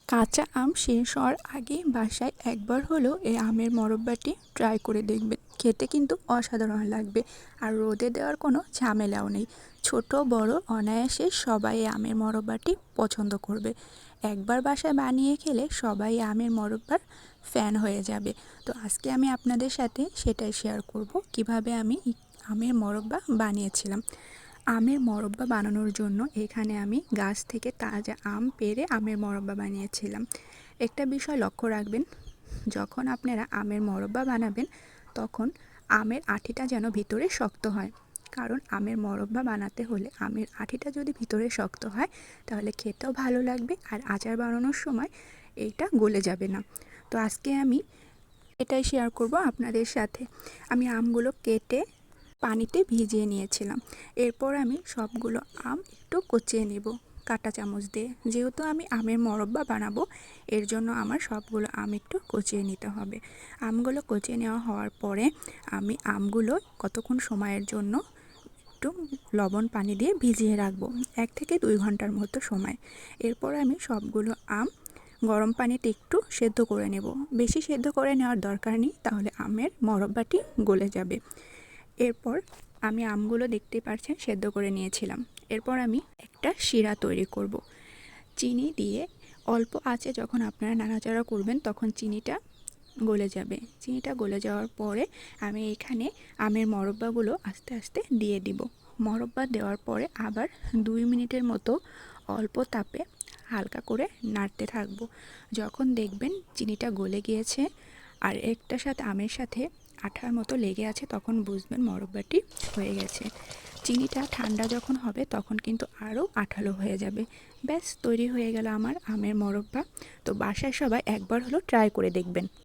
কাঁচা আম শেষ হওয়ার আগে বাসায় একবার হলেও এই আমের মোরব্বাটি ট্রাই করে দেখবেন। খেতে কিন্তু অসাধারণ লাগবে, আর রোদে দেওয়ার কোনো ঝামেলাও নেই। ছোট বড় অনায়াসে সবাই এই আমের মোরব্বাটি পছন্দ করবে। একবার বাসায় বানিয়ে খেলে সবাই আমের মোরব্বার ফ্যান হয়ে যাবে। তো আজকে আমি আপনাদের সাথে সেটাই শেয়ার করব, কিভাবে আমি আমের মোরব্বা বানিয়েছিলাম। আমের মোরব্বা বানানোর জন্য এখানে আমি গাছ থেকে তাজা আম পেড়ে আমের মোরব্বা বানিয়েছিলাম। একটা বিষয় লক্ষ্য রাখবেন, যখন আপনারা আমের মোরব্বা বানাবেন তখন আমের আঠিটা যেন ভিতরে শক্ত হয়। কারণ আমের মোরব্বা বানাতে হলে আমের আঠিটা যদি ভিতরে শক্ত হয় তাহলে খেতেও ভালো লাগবে, আর আচার বানানোর সময় এইটা গলে যাবে না। তো আজকে আমি এটাই শেয়ার করব আপনাদের সাথে। আমি আমগুলো কেটে পানিতে ভিজিয়ে নিয়েছিলাম। এরপর আমি সবগুলো আম একটু কুচিয়ে নেব কাঁটা চামচ দিয়ে। যেহেতু আমি আমের মোরব্বা বানাবো, এর জন্য আমার সবগুলো আম একটু কুচিয়ে নিতে হবে। আমগুলো কুচিয়ে নেওয়া হওয়ার পরে আমি আমগুলো কতক্ষণ সময়ের জন্য একটু লবণ পানি দিয়ে ভিজিয়ে রাখবো, 1 থেকে 2 ঘন্টার মতো সময়। এরপর আমি সবগুলো আম গরম পানিতে একটু সেদ্ধ করে নেব। বেশি সেদ্ধ করে নেওয়ার দরকার নেই, তাহলে আমের মোরব্বাটি গলে যাবে। এরপর আমি আমগুলো দেখতে পাচ্ছেন সেদ্ধ করে নিয়েছিলাম। এরপর আমি একটা শিরা তৈরি করব। চিনি দিয়ে অল্প আঁচে যখন আপনারা নাড়াচাড়া করবেন তখন চিনিটা গলে যাবে। চিনিটা গলে যাওয়ার পরে আমি এখানে আমের মোরব্বাগুলো আস্তে আস্তে দিয়ে দিব। মোরব্বা দেওয়ার পরে আবার 2 মিনিটের মতো অল্প তাপে হালকা করে নাড়তে থাকবো। যখন দেখবেন চিনিটা গলে গিয়েছে আর একটার সাথে আমের সাথে আঠার মতো লেগে আছে, তখন বুঝবেন মোরব্বাটি হয়ে গেছে। চিনিটা ঠান্ডা যখন হবে তখন কিন্তু আরও আঠালো হয়ে যাবে। ব্যাস তৈরি হয়ে গেল আমার আমের মোরব্বা। তো বাসায় সবাই একবার হলো ট্রাই করে দেখবেন।